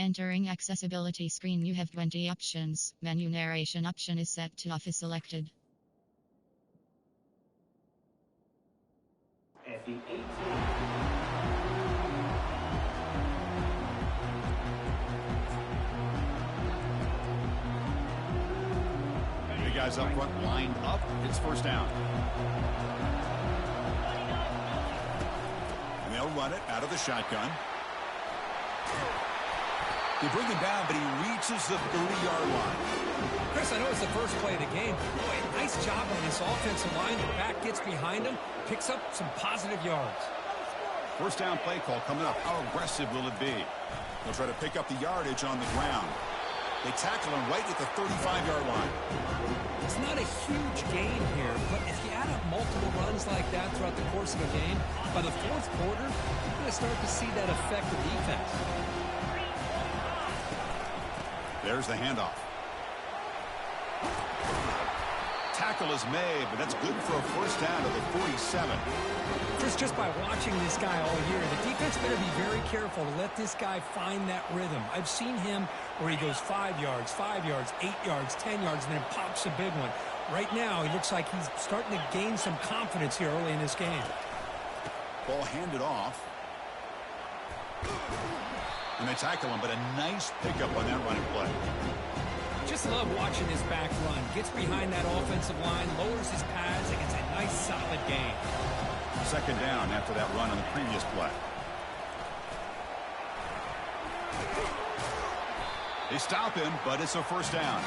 Entering accessibility screen, you have 20 options. Menu narration option is set to off is selected. At the 18. The guys up front lined up. It's first down. And they'll run it out of the shotgun. They bring him down, but he reaches the 30-yard line. Chris, I know it's the first play of the game. Boy, nice job on this offensive line. The back gets behind him, picks up some positive yards. First down play call coming up. How aggressive will it be? They'll try to pick up the yardage on the ground. They tackle him right at the 35-yard line. It's not a huge gain here, but if you add up multiple runs like that throughout the course of a game, by the fourth quarter, you're going to start to see that affect the defense. There's the handoff. Tackle is made, but that's good for a first down to the 47. Chris, just by watching this guy all year, the defense better be very careful to let this guy find that rhythm. I've seen him where he goes 5 yards, 8 yards, 10 yards, and then pops a big one. Right now, he looks like he's starting to gain some confidence here early in this game. Ball handed off. And they tackle him, but a nice pickup on that running play. Just love watching this back run. Gets behind that offensive line, lowers his pads, and gets a nice solid gain. Second down after that run on the previous play. They stop him, but it's a first down.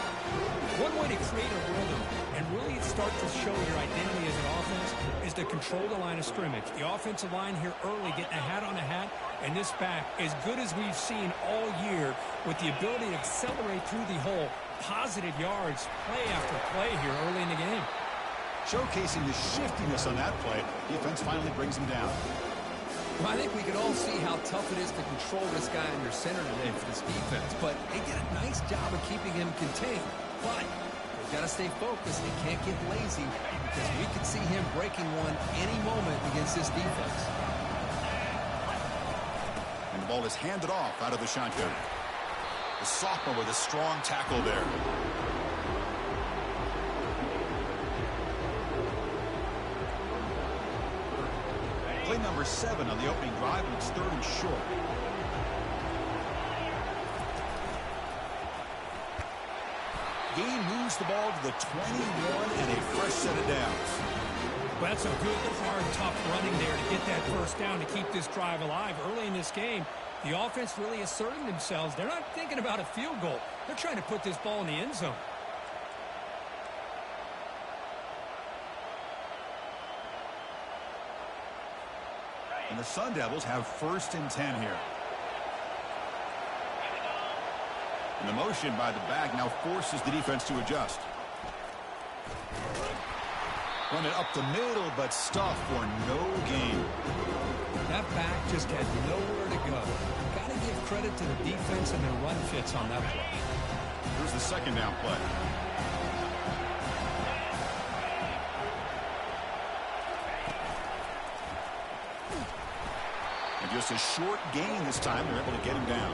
One way to create a rhythm and really start to show your identity as an offense is to control the line of scrimmage. The offensive line here early getting a hat on a hat, and this back, as good as we've seen all year, with the ability to accelerate through the hole, positive yards, play after play here early in the game. Showcasing the shiftiness on that play, defense finally brings him down. Well, I think we can all see how tough it is to control this guy under center today for this defense, but they did a nice job of keeping him contained. But they've got to stay focused. They can't get lazy because we could see him breaking one any moment against this defense. And the ball is handed off out of the shotgun. The sophomore with a strong tackle there. Play number 7 on the opening drive, and it's third and short. Gain moves the ball to the 21 and a fresh set of downs. Well, that's a good, hard, tough running there to get that first down to keep this drive alive. Early in this game, the offense really asserting themselves. They're not thinking about a field goal. They're trying to put this ball in the end zone. And the Sun Devils have first and 10 here. And the motion by the back now forces the defense to adjust. Run it up the middle, but stuff for no gain. That back just had nowhere to go. Got to give credit to the defense and their run fits on that play. Here's the second down play. And just a short gain this time. They're able to get him down.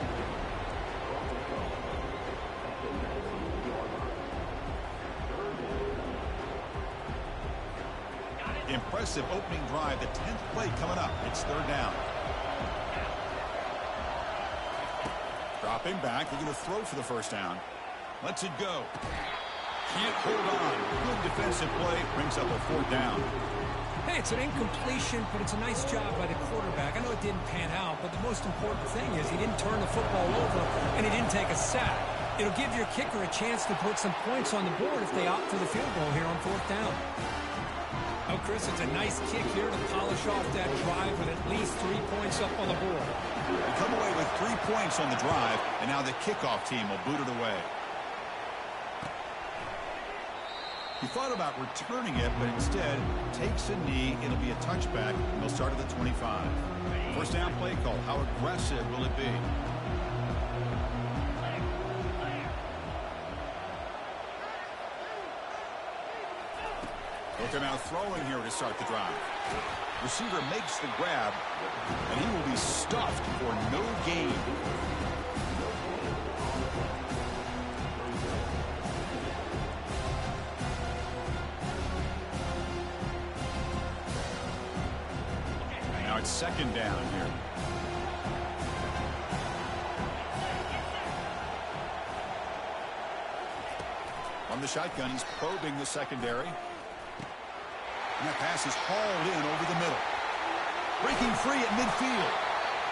Impressive opening drive. The 10th play coming up. It's third down. Dropping back. They're going to throw for the first down. Lets it go. Can't hold on. Good defensive play. Brings up a fourth down. Hey, it's an incompletion, but it's a nice job by the quarterback. I know it didn't pan out, but the most important thing is he didn't turn the football over, and he didn't take a sack. It'll give your kicker a chance to put some points on the board if they opt for the field goal here on fourth down. Oh, Chris, it's a nice kick here to polish off that drive with at least 3 points up on the board. They come away with 3 points on the drive, and now the kickoff team will boot it away. He thought about returning it, but instead takes a knee. It'll be a touchback, and they'll start at the 25. First down play call. How aggressive will it be? They'll come out throwing here to start the drive. Receiver makes the grab, and he will be stuffed for no gain. it's second down here. On the shotgun, he's probing the secondary. And that pass is hauled in over the middle. Breaking free at midfield.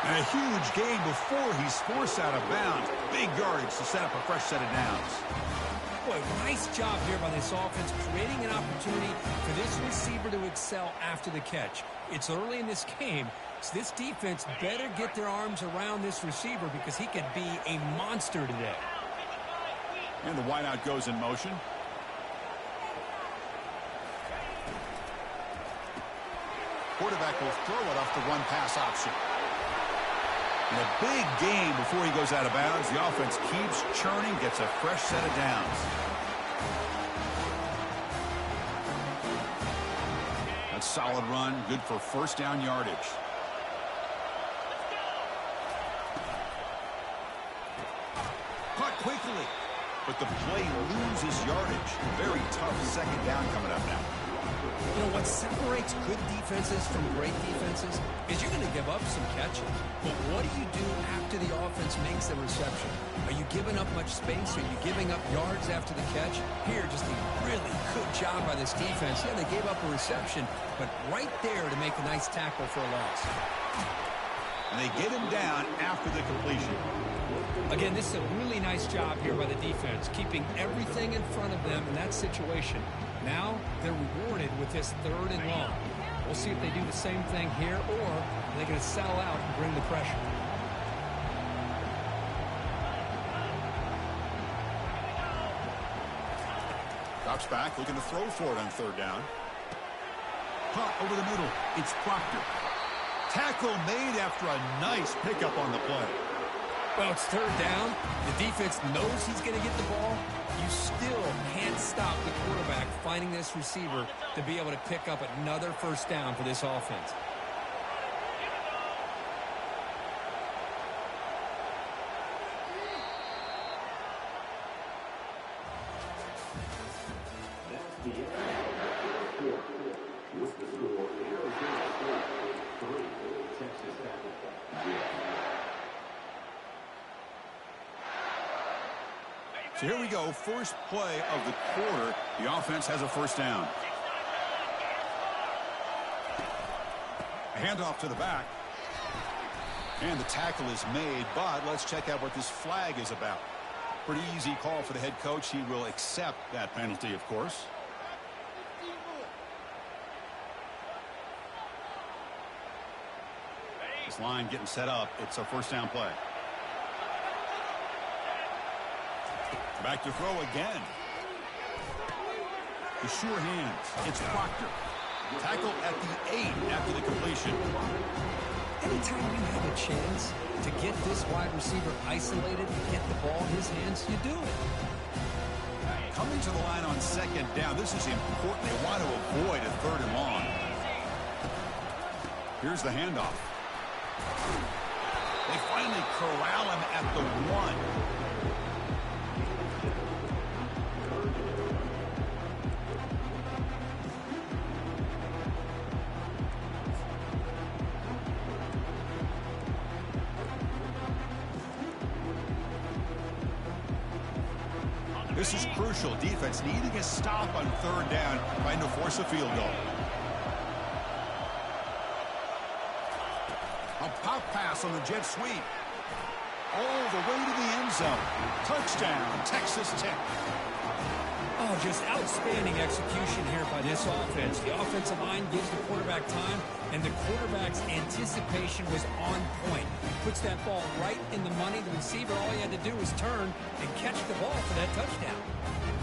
And a huge gain before he's forced out of bounds. Big yardage to set up a fresh set of downs. Boy, nice job here by this offense, creating an opportunity for this receiver to excel after the catch. It's early in this game, so this defense better get their arms around this receiver because he could be a monster today. And the wideout goes in motion. Quarterback will throw it off the run-pass option. And a big gain before he goes out of bounds. The offense keeps churning, gets a fresh set of downs. That's a solid run, good for first down yardage. Caught quickly, but the play loses yardage. Very tough second down coming up now. You know, what separates good defenses from great defenses is you're going to give up some catches. But what do you do after the offense makes the reception? Are you giving up much space? Are you giving up yards after the catch? Here, just a really good job by this defense. Yeah, they gave up a reception, but right there to make a nice tackle for a loss. And they get him down after the completion. Again, this is a really nice job here by the defense, keeping everything in front of them in that situation. Now they're rewarded with this 3rd and long. We'll see if they do the same thing here, or are they going to sell out and bring the pressure. Drops back, looking to throw for it on 3rd down. Caught over the middle. It's Proctor. Tackle made after a nice pickup on the play. Well, it's 3rd down. The defense knows he's going to get the ball. You still can't stop the quarterback finding this receiver to be able to pick up another first down for this offense. So here we go, first play of the quarter. The offense has a first down. A handoff to the back. And the tackle is made, but let's check out what this flag is about. Pretty easy call for the head coach. He will accept that penalty, of course. This line getting set up. It's a first down play. Back to throw again. The sure hands. It's Proctor. Tackle at the 8 after the completion. Anytime you have a chance to get this wide receiver isolated and get the ball in his hands, you do it. Coming to the line on 2nd down. This is important. They want to avoid a 3rd and long. Here's the handoff. They finally corral him at the 1. This is crucial. Defense needing a stop on 3rd down, trying to force a field goal. A pop pass on the jet sweep. All the way to the end zone. Touchdown, Texas Tech. Oh, just outstanding execution here by this offense. The offensive line gives the quarterback time, and the quarterback's anticipation was on point. Puts that ball right in the money. The receiver, all he had to do was turn and catch the ball for that touchdown.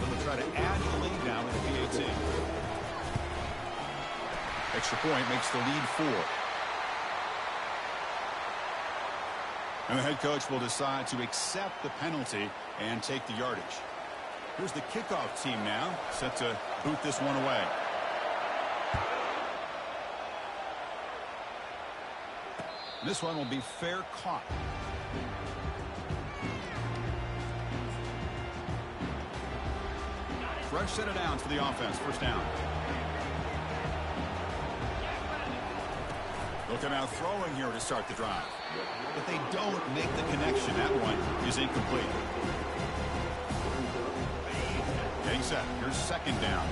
They'll try to add the lead now with the PAT. Extra point makes the lead 4. And the head coach will decide to accept the penalty and take the yardage. Here's the kickoff team now, set to boot this one away. This one will be fair caught. Fresh set of downs for the offense, first down. Looking out throwing here to start the drive. But they don't make the connection. That one is incomplete. Getting set. Here's second down.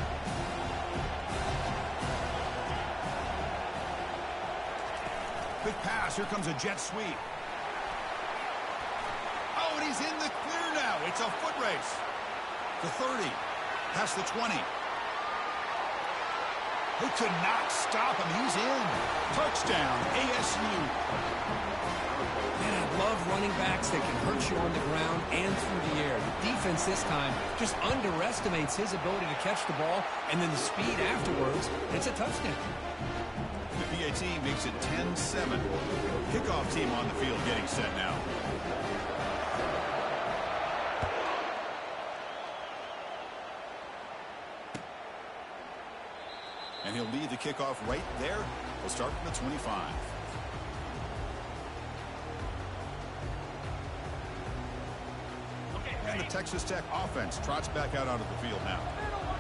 Quick pass. Here comes a jet sweep. Oh, and he's in the clear now. It's a foot race. The 30. Past the 20. They could not stop him. He's in. Touchdown, ASU. Man, I love running backs that can hurt you on the ground and through the air. The defense this time just underestimates his ability to catch the ball, and then the speed afterwards. It's a touchdown. The PAT makes it 10-7. Kickoff team on the field getting set now. And he'll lead the kickoff right there. We'll start from the 25. And the Texas Tech offense trots back out onto the field now.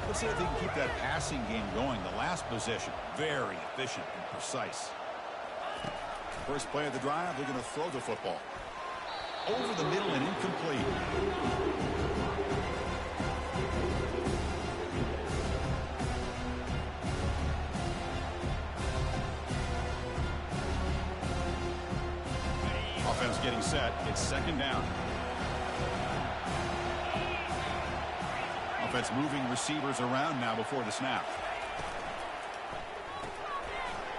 Let's see if they can keep that passing game going. The last possession, very efficient and precise. First play of the drive, they're going to throw the football. Over the middle and incomplete. Offense getting set. It's second down. Offense moving receivers around now before the snap.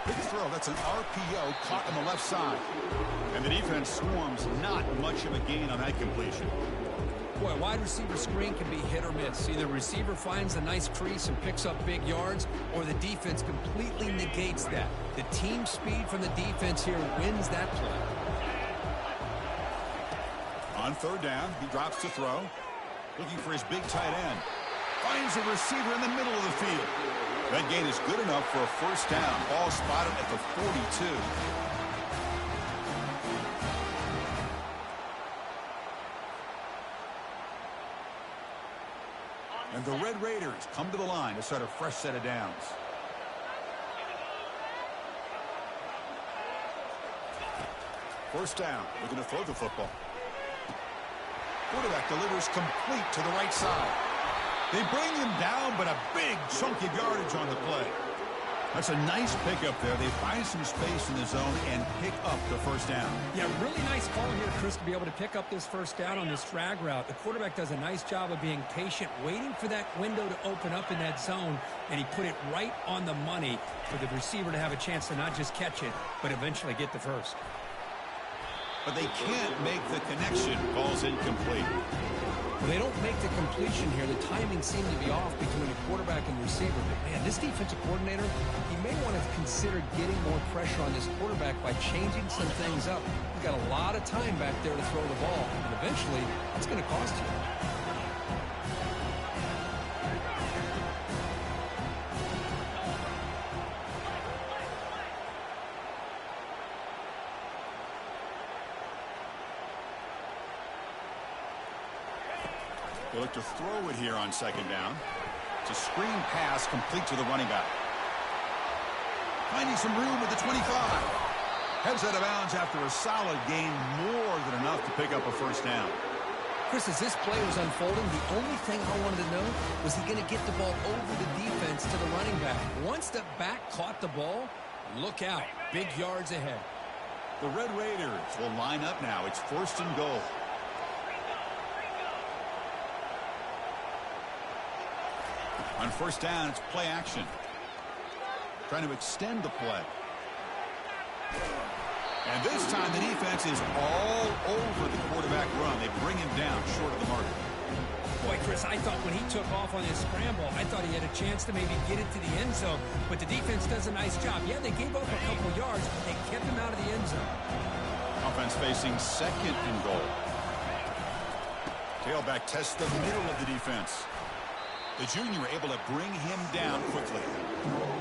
Big throw. That's an RPO caught on the left side. And the defense swarms. Not much of a gain on that completion. Boy, a wide receiver screen can be hit or miss. Either receiver finds a nice crease and picks up big yards, or the defense completely negates that. The team speed from the defense here wins that play. On third down, he drops to throw. Looking for his big tight end. Finds a receiver in the middle of the field. That gain is good enough for a first down. Ball spotted at the 42. And the Red Raiders come to the line to start a fresh set of downs. First down. They're going to throw the football. Quarterback delivers complete to the right side. They bring him down, but a big chunk of yardage on the play. That's a nice pickup there. They find some space in the zone and pick up the first down. Yeah, really nice call here, Chris, to be able to pick up this first down on this drag route. The quarterback does a nice job of being patient, waiting for that window to open up in that zone, and he put it right on the money for the receiver to have a chance to not just catch it, but eventually get the first. But they can't make the connection. Ball's incomplete. Well, they don't make the completion here. The timing seemed to be off between the quarterback and the receiver. But, man, this defensive coordinator, he may want to consider getting more pressure on this quarterback by changing some things up. He's got a lot of time back there to throw the ball, and eventually it's going to cost you. They look to throw it here on second down. It's a screen pass complete to the running back. Finding some room at the 25. Heads out of bounds after a solid gain, more than enough to pick up a first down. Chris, as this play was unfolding, the only thing I wanted to know was he going to get the ball over the defense to the running back. Once the back caught the ball, look out. Big yards ahead. The Red Raiders will line up now. It's first and goal. On first down, it's play action. Trying to extend the play. And this time the defense is all over the quarterback run. They bring him down short of the mark. Boy, Chris, I thought when he took off on his scramble, I thought he had a chance to maybe get it to the end zone. But the defense does a nice job. Yeah, they gave up a couple yards. They kept him out of the end zone. Offense facing second and goal. Tailback tests the middle of the defense. The junior able to bring him down quickly.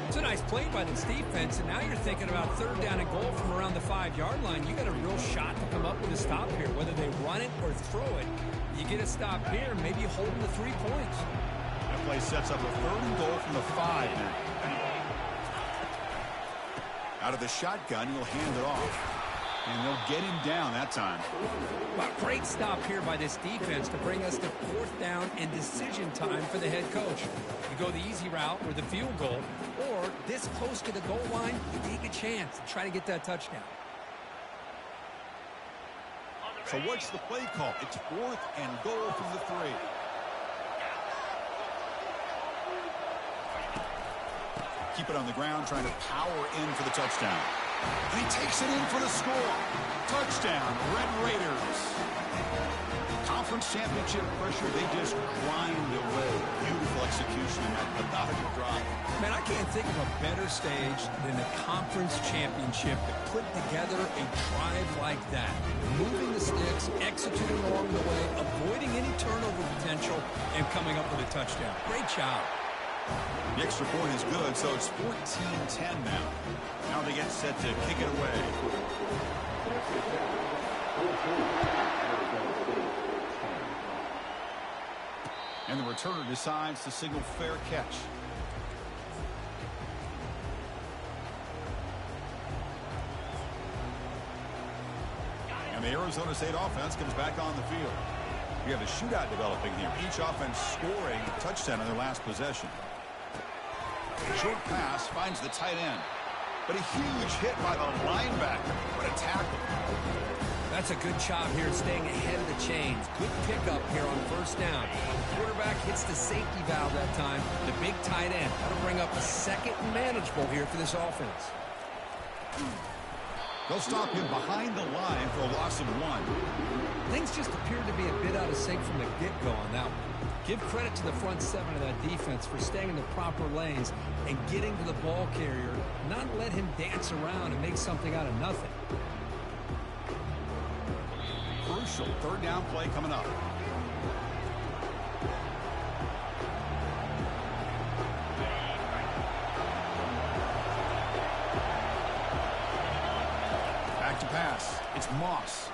It's a nice play by this defense, and now you're thinking about third down and goal from around the 5-yard line. You got a real shot to come up with a stop here, whether they run it or throw it. You get a stop here, maybe holding the 3 points. That play sets up a third and goal from the 5 now. Out of the shotgun, he'll hand it off. And they'll get him down that time. Well, great stop here by this defense to bring us to 4th down and decision time for the head coach. You go the easy route or the field goal, or this close to the goal line, you take a chance to try to get that touchdown. So what's the play call? It's 4th and goal from the 3. Keep it on the ground, trying to power in for the touchdown. And he takes it in for the score. Touchdown, Red Raiders. Conference championship pressure, they just grind away. Beautiful execution in that methodical drive. Man, I can't think of a better stage than the conference championship to put together a drive like that. Moving the sticks, executing along the way, avoiding any turnover potential, and coming up with a touchdown. Great job. The extra point is good, so it's 14-10 now. Now they get set to kick it away. And the returner decides to signal fair catch. And the Arizona State offense comes back on the field. We have a shootout developing here. Each offense scoring a touchdown in their last possession. Short pass finds the tight end. But a huge hit by the linebacker. What a tackle. That's a good job here staying ahead of the chains. Good pickup here on 1st down. The quarterback hits the safety valve that time. The big tight end. That'll bring up a 2nd and manageable here for this offense. They'll stop him behind the line for a loss of 1. Things just appeared to be a bit out of sync from the get-go on that one. Give credit to the front 7 of that defense for staying in the proper lanes and getting to the ball carrier, not let him dance around and make something out of nothing. Crucial 3rd down play coming up. Back to pass. It's Moss.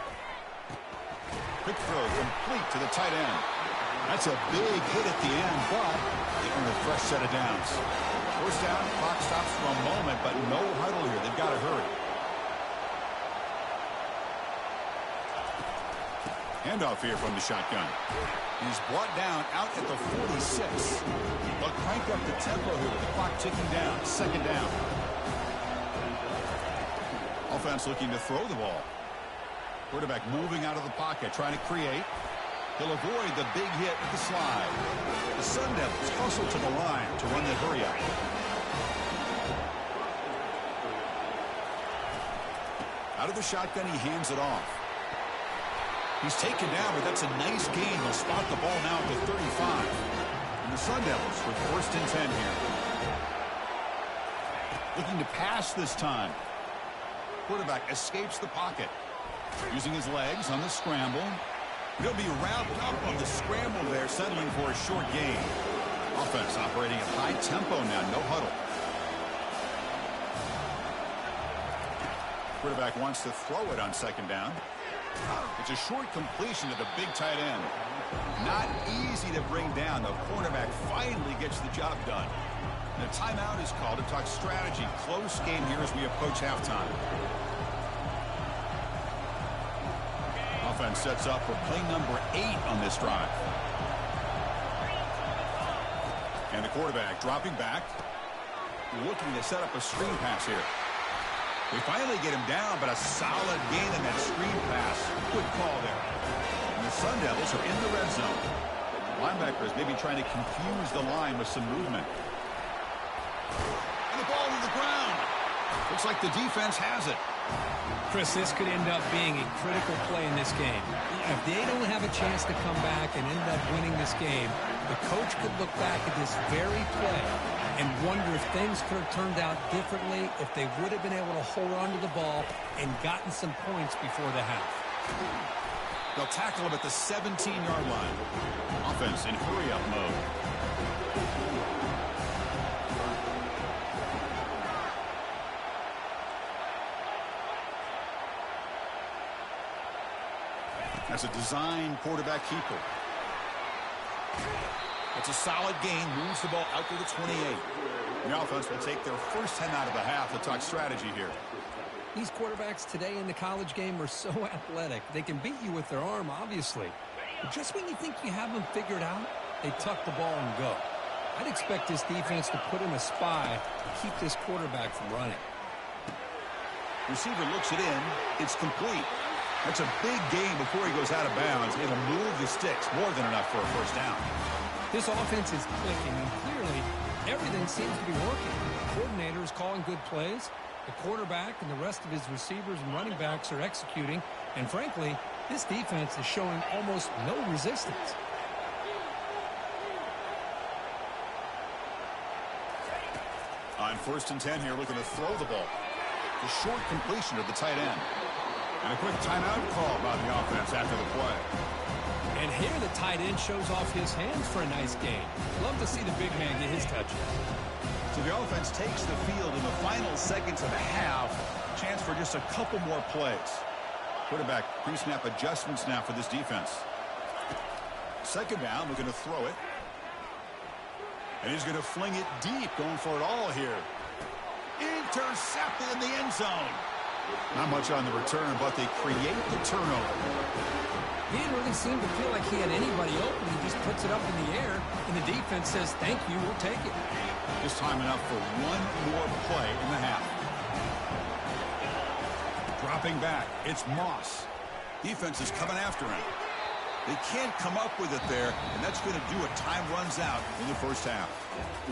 Quick throw complete to the tight end. That's a big hit at the end, but they earn a fresh set of downs. 1st down, clock stops for a moment, but no huddle here. They've got to hurry. Handoff here from the shotgun. He's brought down out at the 46. They'll crank up the tempo here with the clock ticking down. 2nd down. Offense looking to throw the ball. Quarterback moving out of the pocket, trying to create. He'll avoid the big hit with the slide. The Sun Devils hustle to the line to run the hurry up. Out of the shotgun, he hands it off. He's taken down, but that's a nice gain. They'll spot the ball now at the 35. And the Sun Devils with 1st and 10 here. Looking to pass this time. Quarterback escapes the pocket. Using his legs on the scramble. He'll be wrapped up on the scramble there, settling for a short gain. Offense operating at high tempo now, no huddle. Quarterback wants to throw it on 2nd down. It's a short completion to the big tight end. Not easy to bring down. The cornerback finally gets the job done. And a timeout is called to talk strategy. Close game here as we approach halftime. Offense sets up for play number 8 on this drive. And the quarterback dropping back, looking to set up a screen pass here. We finally get him down, but a solid gain in that screen pass. Good call there. And the Sun Devils are in the red zone. Linebackers maybe trying to confuse the line with some movement. And the ball to the ground. Looks like the defense has it. Chris, this could end up being a critical play in this game. If they don't have a chance to come back and end up winning this game, the coach could look back at this very play and wonder if things could have turned out differently, if they would have been able to hold on to the ball and gotten some points before the half. They'll tackle him at the 17-yard line. Offense in hurry-up mode. That's a design quarterback keeper. It's a solid gain. Moves the ball out to the 28. The offense will take their first 10 out of the half to talk strategy here. These quarterbacks today in the college game are so athletic. They can beat you with their arm, obviously. But just when you think you have them figured out, they tuck the ball and go. I'd expect this defense to put in a spy to keep this quarterback from running. Receiver looks it in. It's complete. That's a big gain before he goes out of bounds. It'll move the sticks, more than enough for a first down. This offense is clicking, and clearly everything seems to be working. The coordinator is calling good plays. The quarterback and the rest of his receivers and running backs are executing. And frankly, this defense is showing almost no resistance. On 1st and 10 here, looking to throw the ball. The short completion to the tight end. And a quick timeout call by the offense after the play. And here the tight end shows off his hands for a nice gain. Love to see the big man get his touches. So the offense takes the field in the final seconds of the half. Chance for just a couple more plays. Quarterback pre-snap adjustments now for this defense. 2nd down, looking to throw it. And he's going to fling it deep, going for it all here. Intercepted in the end zone. Not much on the return, but they create the turnover. He didn't really seem to feel like he had anybody open. He just puts it up in the air, and the defense says, thank you, we'll take it. Just time enough for one more play in the half. Dropping back, it's Moss. Defense is coming after him. They can't come up with it there, and that's going to do it. Time runs out in the first half.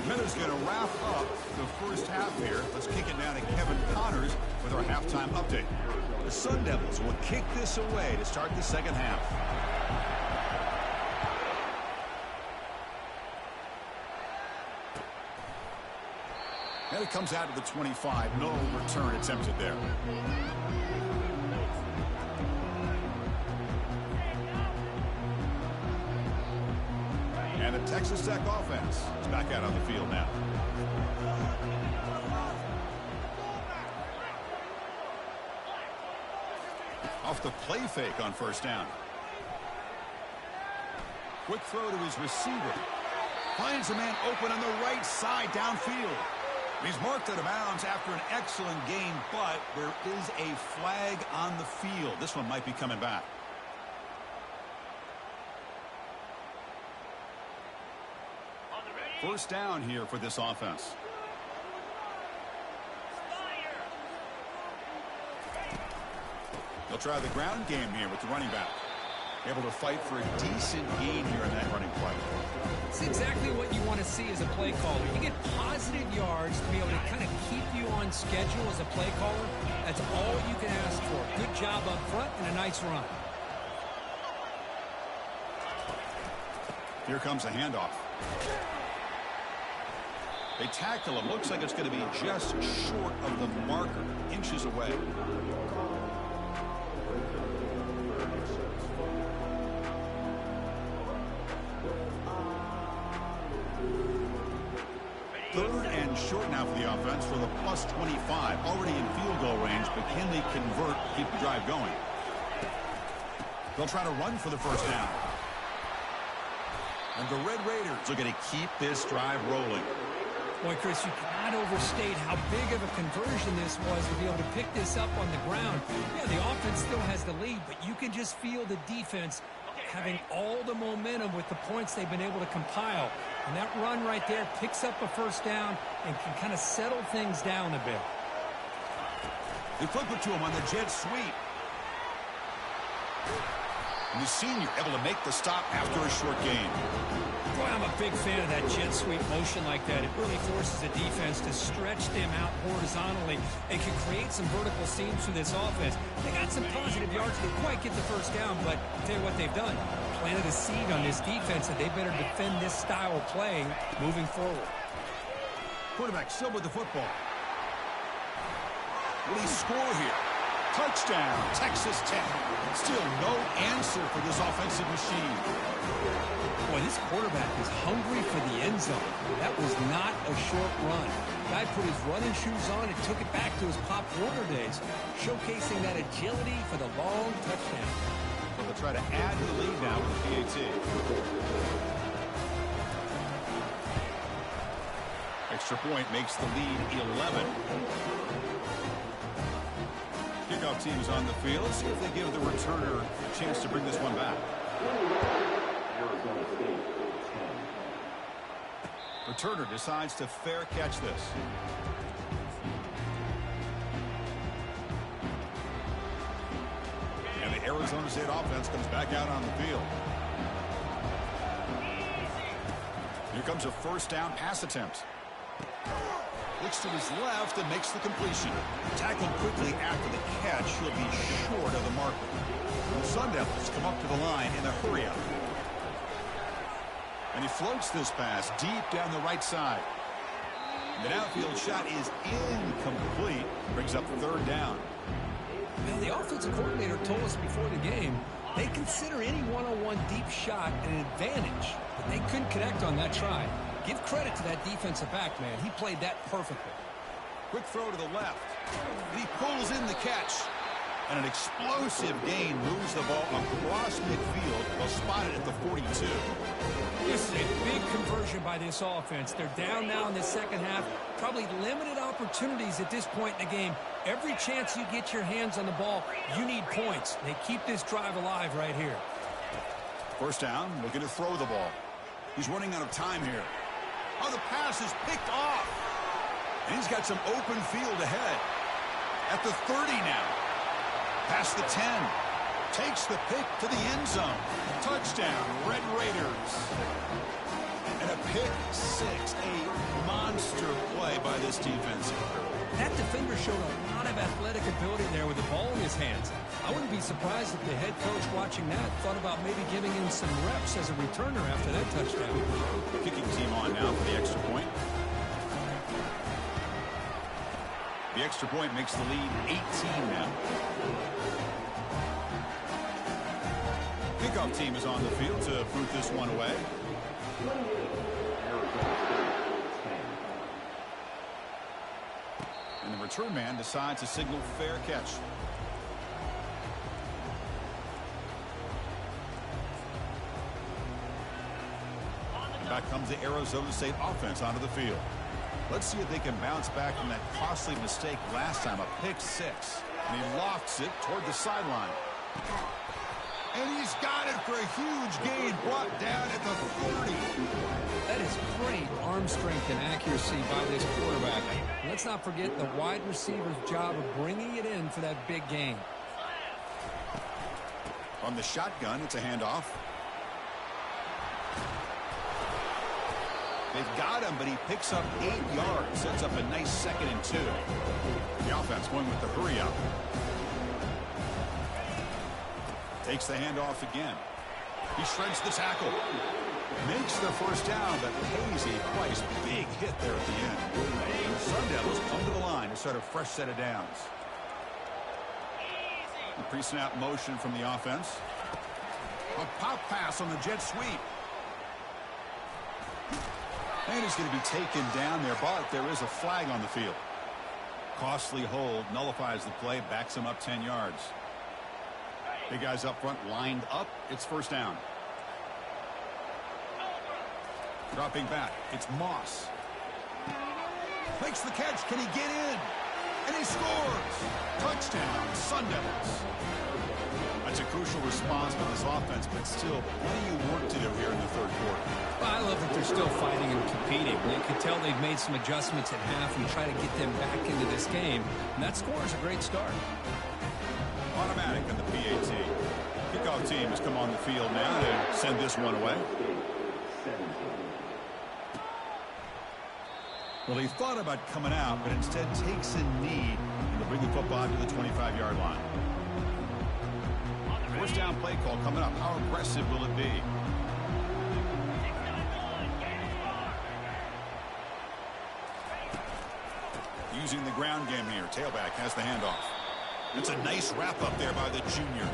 Miller's going to wrap up the first half here. Let's kick it down to Kevin Connors with our halftime update. The Sun Devils will kick this away to start the second half. And it comes out to the 25. No return attempted there. And the Texas Tech offense is back out on the field now. Off the play fake on 1st down. Quick throw to his receiver. Finds a man open on the right side downfield. He's marked out of bounds after an excellent game, but there is a flag on the field. This one might be coming back. First down here for this offense. They'll try the ground game here with the running back. Able to fight for a decent gain here in that running play. It's exactly what you want to see as a play caller. You get positive yards to be able to kind of keep you on schedule as a play caller. That's all you can ask for. Good job up front and a nice run. Here comes a handoff. They tackle him. Looks like it's going to be just short of the marker, inches away. Third and short now for the offense for the plus 25. Already in field goal range, but can they convert, keep the drive going? They'll try to run for the first down. And the Red Raiders are going to keep this drive rolling. Boy, Chris, you cannot overstate how big of a conversion this was to be able to pick this up on the ground. Yeah, the offense still has the lead, but you can just feel the defense having all the momentum with the points they've been able to compile. And that run right there picks up a first down and can kind of settle things down a bit. They flip it to him on the jet sweep. And the senior able to make the stop after a short gain. Boy, I'm a big fan of that jet sweep motion like that. It really forces the defense to stretch them out horizontally and can create some vertical seams through this offense. They got some positive yards. They didn't quite get the first down, but I'll tell you what they've done. Planted a seed on this defense that they better defend this style of play moving forward. Quarterback still with the football. Will he score here? Touchdown, Texas Tech. Still no answer for this offensive machine. Boy, this quarterback is hungry for the end zone. That was not a short run. Guy put his running shoes on and took it back to his Pop Warner days, showcasing that agility for the long touchdown. So they'll try to add to the lead now with the PAT. extra point makes the lead 11. Kickoff team is on the field. Let's see if they give the returner a chance to bring this one back. Returner decides to fair catch this. And the Arizona State offense comes back out on the field. Here comes a first down pass attempt. Looks to his left and makes the completion. Tackled quickly after the catch. He'll be short of the marker. The Sun Devils come up to the line in a hurry-up. And he floats this pass deep down the right side. The outfield shot is incomplete. Brings up third down. Well, the offensive coordinator told us before the game they consider any one-on-one deep shot an advantage. But they couldn't connect on that try. Give credit to that defensive back, man. He played that perfectly. Quick throw to the left. And he pulls in the catch. And an explosive gain moves the ball across midfield. Well spotted at the 42. This is a big conversion by this offense. They're down now in the second half. Probably limited opportunities at this point in the game. Every chance you get your hands on the ball, you need points. They keep this drive alive right here. First down, looking to throw the ball. He's running out of time here. Oh, the pass is picked off. And he's got some open field ahead. At the 30 now. Past the 10. Takes the pick to the end zone. Touchdown, Red Raiders. And a pick six. A monster play by this defense. That defender showed a lot of athletic ability there with the ball in his hands. I wouldn't be surprised if the head coach watching that thought about maybe giving him some reps as a returner after that touchdown. Kicking team on now for the extra point. The extra point makes the lead 18 now. Kickoff team is on the field to boot this one away. And the return man decides to signal fair catch. And back comes the Arizona State offense onto the field. Let's see if they can bounce back from that costly mistake last time, a pick six. And he lofts it toward the sideline. And he's got it for a huge gain, brought down at the 30. That is great arm strength and accuracy by this quarterback. Let's not forget the wide receiver's job of bringing it in for that big gain. From the shotgun, it's a handoff. They've got him, but he picks up 8 yards. Sets up a nice 2nd and 2. The offense going with the hurry-up. Takes the handoff again. He shreds the tackle. Makes the first down, but pays a price. Big hit there at the end. The Sun Devils come to the line to start a fresh set of downs. The pre-snap motion from the offense. A pop pass on the jet sweep. And he's going to be taken down there, but there is a flag on the field. Costly hold, nullifies the play, backs him up 10 yards. Big guys up front lined up. It's first down. Dropping back. It's Moss. Makes the catch. Can he get in? And he scores. Touchdown, Sun Devils. That's a crucial response by this offense, but still plenty of work to do here in the third quarter. I love that they're still fighting and competing. You can tell they've made some adjustments at half and try to get them back into this game. And that score is a great start. Automatic in the PAT. Kickoff team has come on the field now to send this one away. Well, he thought about coming out, but instead takes a knee to bring the football to the 25-yard line. First down play call coming up. How aggressive will it be? Using the ground game here. Tailback has the handoff. It's a nice wrap up there by the junior.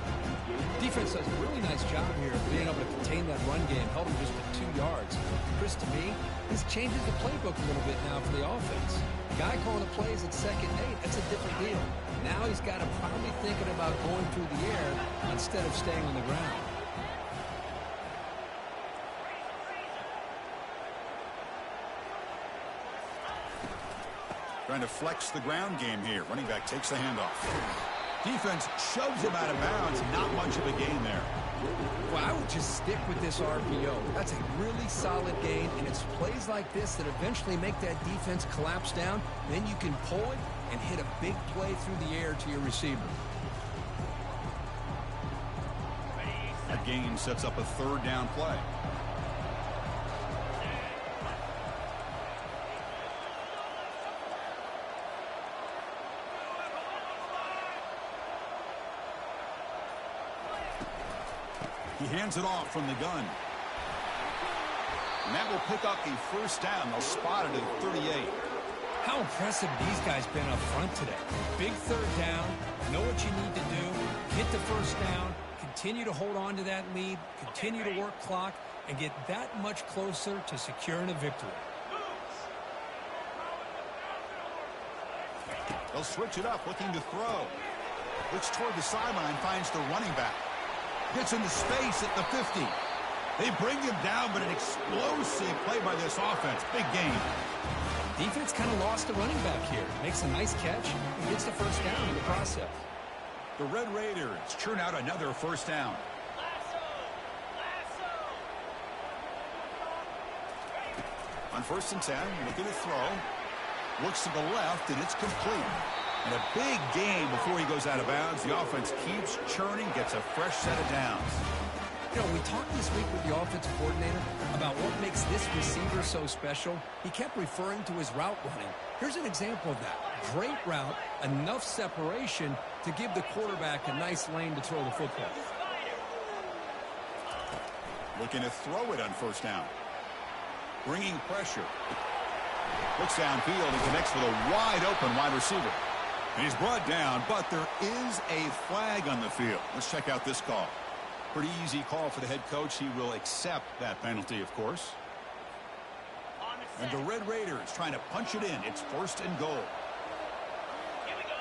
Defense does a really nice job here of being able to contain that run game, held him just to 2 yards. Chris, to me, this changes the playbook a little bit now for the offense. The guy calling the plays at 2nd and 8, that's a different deal. Now he's got him probably thinking about going through the air instead of staying on the ground. Trying to flex the ground game here. Running back takes the handoff. Defense shoves him out of bounds. Not much of a gain there. Well, I would just stick with this RPO. That's a really solid gain, and it's plays like this that eventually make that defense collapse down. Then you can pull it and hit a big play through the air to your receiver. That gain sets up a third down play. He hands it off from the gun. And that will pick up a first down. They'll spot it at 38. How impressive these guys been up front today. Big third down, know what you need to do, get the first down, continue to hold on to that lead, continue to work clock, and get that much closer to securing a victory. They'll switch it up, looking to throw. Looks toward the sideline, finds the running back. Gets into space at the 50. They bring him down, but an explosive play by this offense. Big game. Defense kind of lost the running back here. Makes a nice catch and gets the first down in the process. The Red Raiders churn out another first down. On 1st and 10, looking to throw. Looks to the left, and it's complete. And a big gain before he goes out of bounds. The offense keeps churning, gets a fresh set of downs. You know, we talked this week with the offensive coordinator about what makes this receiver so special. He kept referring to his route running. Here's an example of that. Great route, enough separation to give the quarterback a nice lane to throw the football. Looking to throw it on first down. Bringing pressure. Looks downfield and connects with a wide-open wide receiver. And he's brought down, but there is a flag on the field. Let's check out this call. Pretty easy call for the head coach. He will accept that penalty, of course. And the Red Raiders trying to punch it in. It's 1st and goal. Here we go.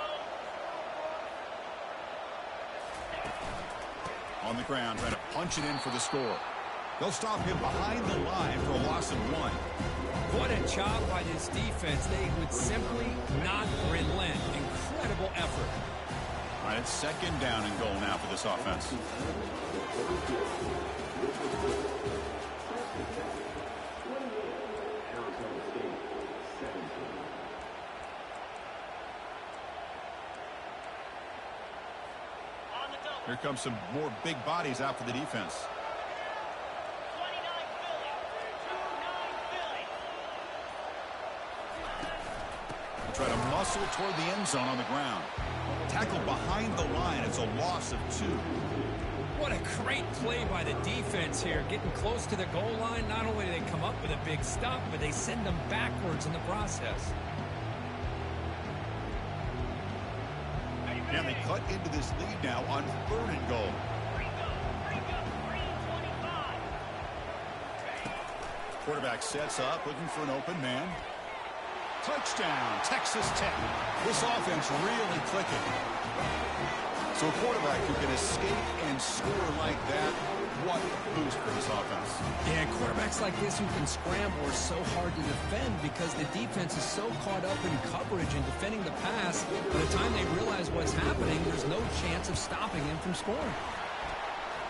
On the ground, trying to punch it in for the score. They'll stop him behind the line for a loss of 1. What a job by this defense. They would simply not relent. Incredible effort. All right, it's 2nd down and goal now for this offense. Here comes some more big bodies out for the defense. 29 Philly. 29 Philly. Try to muscle toward the end zone on the ground. Tackled behind the line. It's a loss of 2. What a great play by the defense here. Getting close to the goal line, not only do they come up with a big stop, but they send them backwards in the process. And they cut into this lead now on 3rd and goal. Quarterback sets up, looking for an open man. Touchdown, Texas Tech. This offense really clicking. So a quarterback who can escape and score like that, what a boost for this offense. Yeah, quarterbacks like this who can scramble are so hard to defend because the defense is so caught up in coverage and defending the pass. By the time they realize what's happening, there's no chance of stopping him from scoring.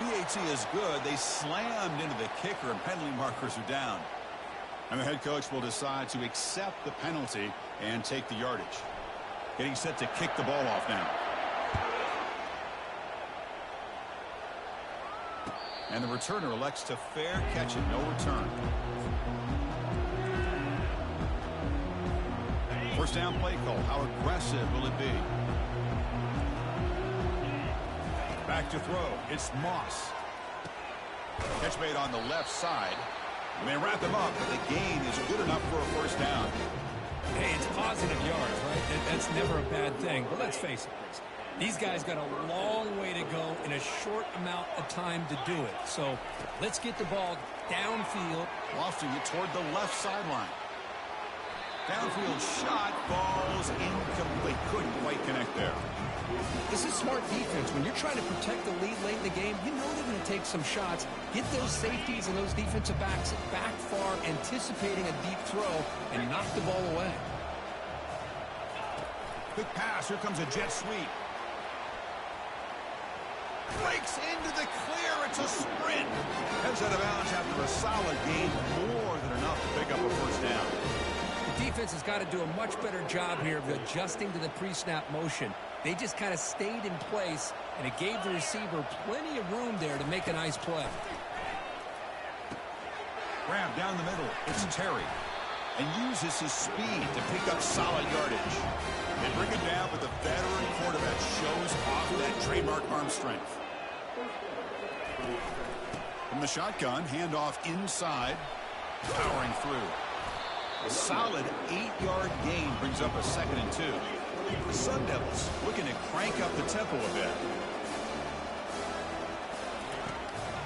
PAT is good. They slammed into the kicker, and penalty markers are down. And the head coach will decide to accept the penalty and take the yardage. Getting set to kick the ball off now. And the returner elects to fair catch it, no return. First down play call. How aggressive will it be? Back to throw. It's Moss. Catch made on the left side. And they wrap him up, but the gain is good enough for a first down. Hey, it's positive yards, right? That's never a bad thing. But let's face it, these guys got a long way to go in a short amount of time to do it. So let's get the ball downfield. Lofting it toward the left sideline. Downfield shot, falls incomplete. Couldn't quite connect there. This is smart defense. When you're trying to protect the lead late in the game, you know they're going to take some shots. Get those safeties and those defensive backs back far, anticipating a deep throw, and knock the ball away. Quick pass. Here comes a jet sweep. Breaks into the clear. It's a sprint. Heads out of bounds after a solid gain. More than enough to pick up a first down. The defense has got to do a much better job here of adjusting to the pre-snap motion. They just kind of stayed in place, and it gave the receiver plenty of room there to make a nice play. Grab down the middle. It's Terry. And uses his speed to pick up solid yardage. They bring it down, but the veteran quarterback shows off that trademark arm strength. From the shotgun, handoff inside, powering through. A solid 8-yard gain brings up a 2nd and 2. The Sun Devils looking to crank up the tempo a bit.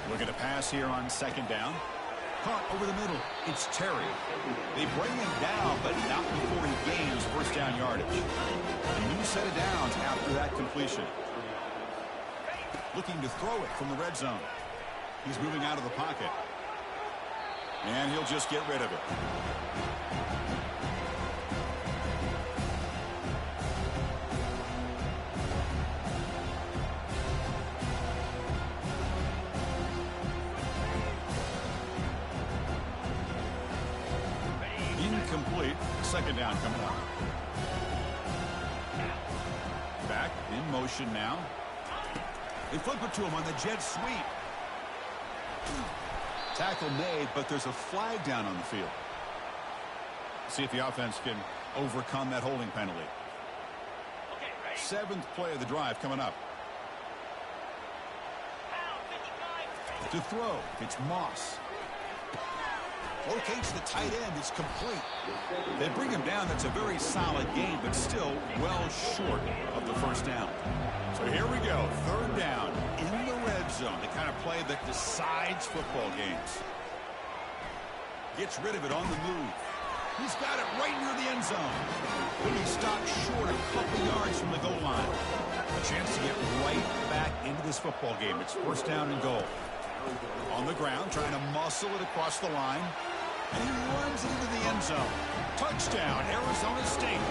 Looking to pass here on 2nd down. Caught over the middle. It's Terry. They bring him down, but not before he gains first down yardage. A new set of downs after that completion. Looking to throw it from the red zone. He's moving out of the pocket. And he'll just get rid of it. Incomplete. 2nd down coming up. Back in motion now. They flip it to him on the jet sweep. Tackle made, but there's a flag down on the field. See if the offense can overcome that holding penalty. 7th play of the drive coming up. To throw, it's Moss. Locates the tight end. It's complete. They bring him down. That's a very solid gain, but still well short of the first down. So here we go. 3rd down in the red zone. The kind of play that decides football games. Gets rid of it on the move. He's got it right near the end zone. When he stopped short a couple yards from the goal line. A chance to get right back into this football game. It's 1st down and goal. On the ground, trying to muscle it across the line. And he runs into the end zone. Touchdown, Arizona State.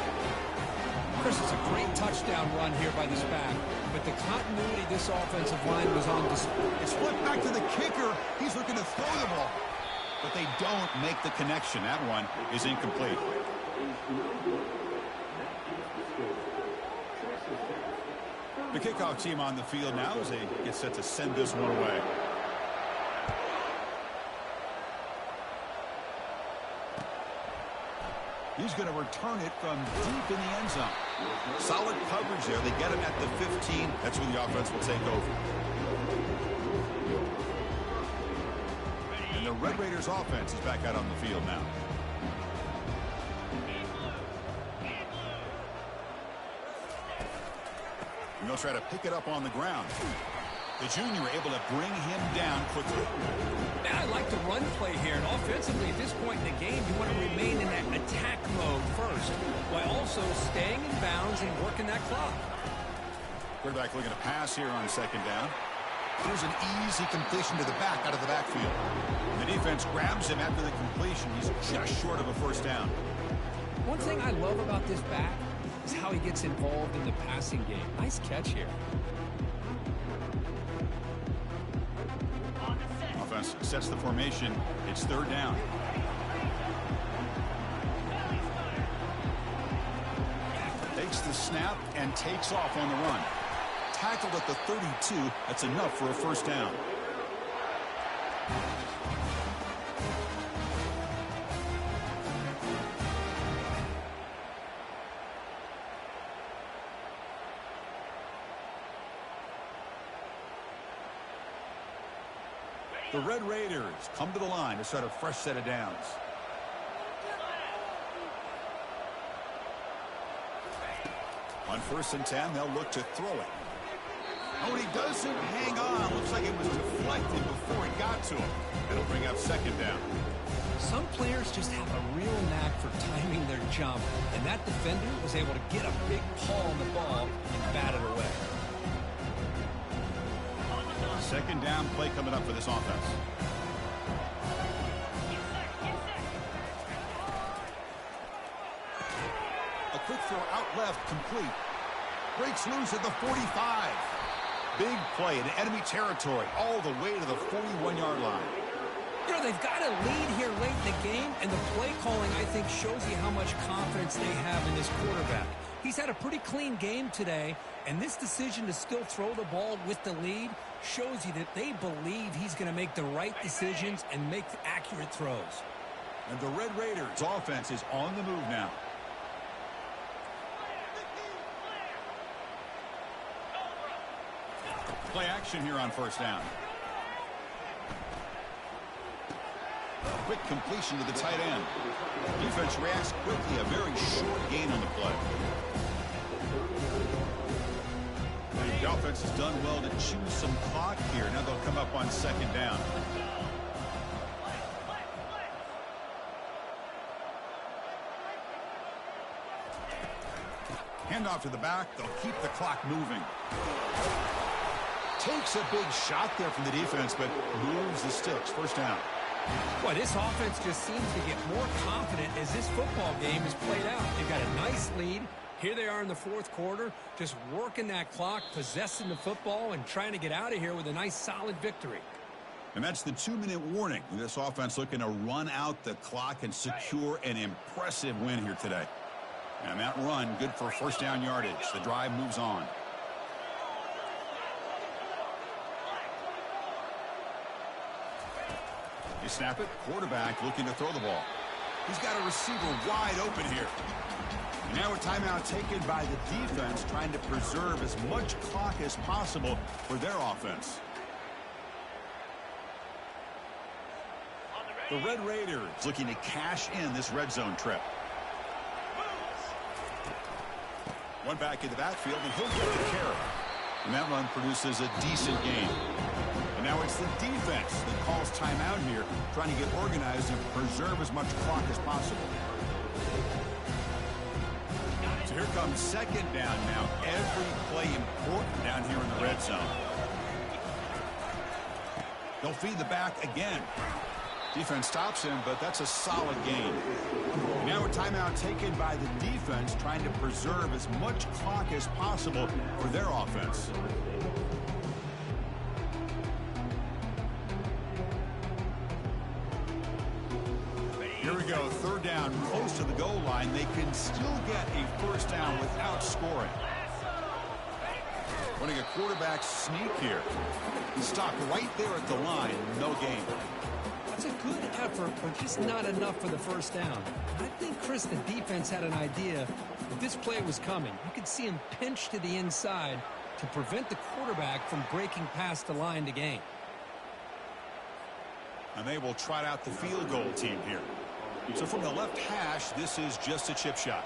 Chris, it's a great touchdown run here by this back, but the continuity of this offensive line was on display. It's flipped back to the kicker. He's looking to throw the ball. But they don't make the connection. That one is incomplete. The kickoff team on the field now as they get set to send this one away. He's going to return it from deep in the end zone. Solid coverage there. They get him at the 15. That's where the offense will take over. And the Red Raiders offense is back out on the field now. And they'll try to pick it up on the ground. The junior able to bring him down quickly. And I like the run play here. And offensively, at this point in the game, you want to remain in that attack mode first, while also staying in bounds and working that clock. Quarterback looking to pass here on 2nd down. Here's an easy completion to the back out of the backfield. And the defense grabs him after the completion. He's just short of a first down. One thing I love about this back is how he gets involved in the passing game. Nice catch here. Offense sets the formation. It's 3rd down. Takes the snap and takes off on the run. Tackled at the 32. That's enough for a first down. The Red Raiders come to the line to start a fresh set of downs. On 1st and 10, they'll look to throw it. Oh, and he doesn't hang on. Looks like it was deflected before it got to him. It'll bring up 2nd down. Some players just have a real knack for timing their jump, and that defender was able to get a big paw on the ball and bat it away. 2nd down play coming up for this offense. A quick throw out left, complete. Breaks loose at the 45. Big play in enemy territory, all the way to the 41-yard line. You know, they've got a lead here late in the game, and the play calling, I think, shows you how much confidence they have in this quarterback. He's had a pretty clean game today, and this decision to still throw the ball with the lead shows you that they believe he's going to make the right decisions and make accurate throws. And the Red Raiders offense is on the move now. Play action here on first down. Quick completion to the tight end. Defense reacts quickly. A very short gain on the play. And the offense has done well to choose some clock here. Now they'll come up on second down. Handoff to the back. They'll keep the clock moving. Takes a big shot there from the defense, but moves the sticks. First down. Boy, this offense just seems to get more confident as this football game is played out. They've got a nice lead. Here they are in the fourth quarter, just working that clock, possessing the football, and trying to get out of here with a nice, solid victory. And that's the 2-minute warning. This offense looking to run out the clock and secure an impressive win here today. And that run, good for first down yardage. The drive moves on. You snap it, quarterback looking to throw the ball. He's got a receiver wide open here. And now a timeout taken by the defense, trying to preserve as much clock as possible for their offense. The Red Raiders looking to cash in this red zone trip. One back in the backfield, and he'll get the carry. And that run produces a decent gain. And now it's the defense that calls timeout here, trying to get organized and preserve as much clock as possible. So here comes second down now. Every play important down here in the red zone. They'll feed the back again. Defense stops him, but that's a solid gain. Now a timeout taken by the defense, trying to preserve as much clock as possible for their offense. Here we go, third down, close to the goal line. They can still get a first down without scoring. Running a quarterback sneak here. Stopped right there at the line, no gain. It's a good effort, but just not enough for the first down. I think, Chris, the defense had an idea that this play was coming. You could see him pinch to the inside to prevent the quarterback from breaking past the line to gain. And they will trot out the field goal team here. So from the left hash, this is just a chip shot.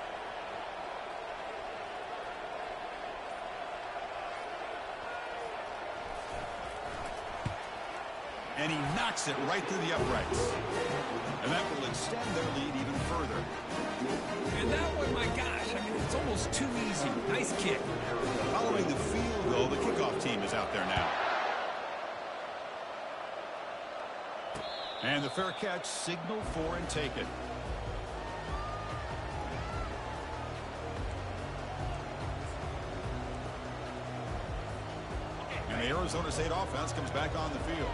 And he knocks it right through the uprights. And that will extend their lead even further. And that one, my gosh, I mean, it's almost too easy. Nice kick. Following the field goal, the kickoff team is out there now. And the fair catch, signal for and take it. And the Arizona State offense comes back on the field.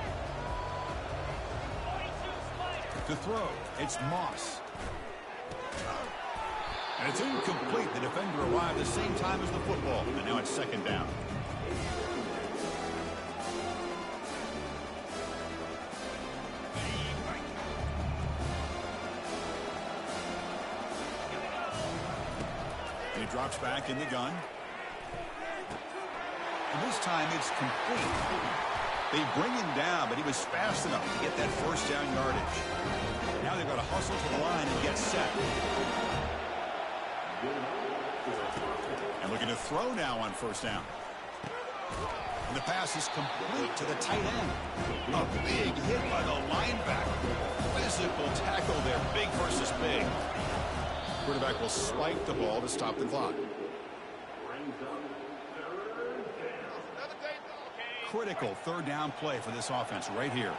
To throw, it's Moss. And it's incomplete. The defender arrived at the same time as the football. And now it's second down. He drops back in the gun. And this time it's complete. They bring him down, but he was fast enough to get that first down yardage. Now they've got to hustle to the line and get set. And looking to throw now on first down. And the pass is complete to the tight end. A big hit by the linebacker. Physical tackle there, big versus big. Quarterback will spike the ball to stop the clock. Critical third down play for this offense right here.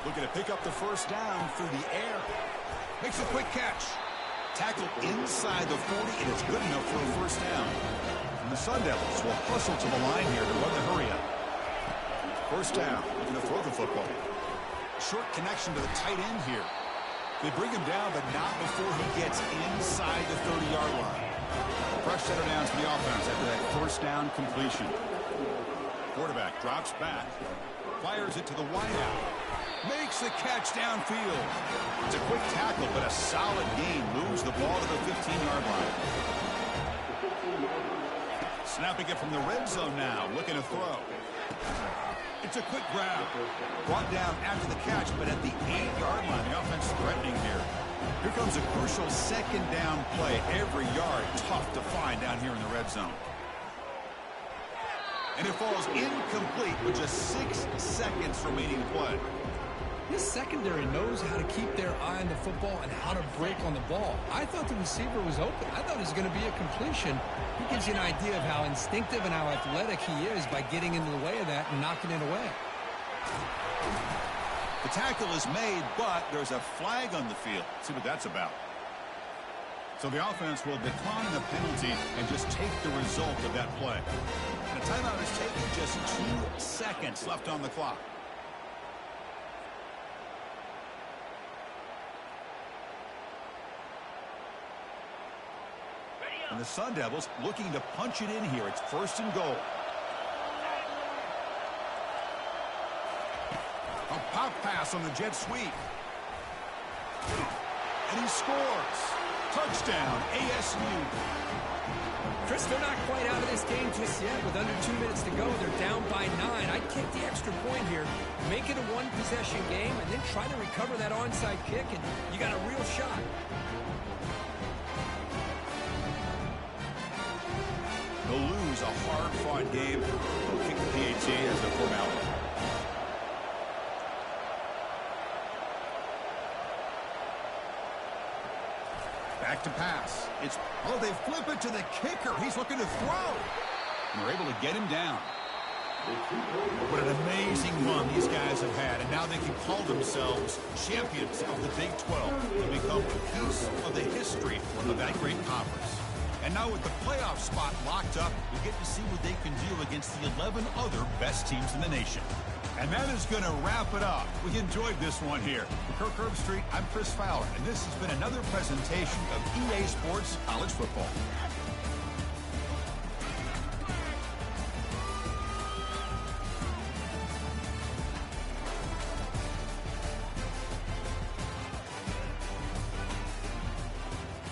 Looking to pick up the first down through the air. Makes a quick catch. Tackle inside the 40, and it's good enough for a first down. And the Sun Devils will hustle to the line here to run the hurry-up. First down, looking to throw the football. Short connection to the tight end here. They bring him down, but not before he gets inside the 30-yard line. Fresh set of downs for the offense after that first down completion. Quarterback drops back, fires it to the wideout, makes the catch downfield. It's a quick tackle, but a solid gain moves the ball to the 15-yard line. Snapping it from the red zone now, looking to throw. It's a quick grab. Brought down after the catch, but at the 8-yard line, the offense threatening here. Here comes a crucial second down play. Every yard tough to find down here in the red zone. And it falls incomplete with just 6 seconds remaining to play. This secondary knows how to keep their eye on the football and how to break on the ball. I thought the receiver was open. I thought it was going to be a completion. He gives you an idea of how instinctive and how athletic he is by getting into the way of that and knocking it away. The tackle is made, but there's a flag on the field. Let's see what that's about. So the offense will decline the penalty and just take the result of that play. And a timeout is taken, just 2 seconds left on the clock. And the Sun Devils looking to punch it in here. It's first and goal. A pop pass on the jet sweep. And he scores. Touchdown, ASU. Chris, they're not quite out of this game just yet. With under 2 minutes to go, they're down by 9. I'd kick the extra point here, make it a one-possession game, and then try to recover that onside kick, and you got a real shot. They'll lose a hard-fought game. They'll kick the PAT as a formality. Back to pass. They flip it to the kicker. He's looking to throw. And they're able to get him down. What an amazing run these guys have had, and now they can call themselves champions of the Big 12 and become a piece of the history of that great conference. And now with the playoff spot locked up, we get to see what they can do against the 11 other best teams in the nation. And that is going to wrap it up. We enjoyed this one here. For Kirk Herbstreit, I'm Chris Fowler, and this has been another presentation of EA Sports College Football.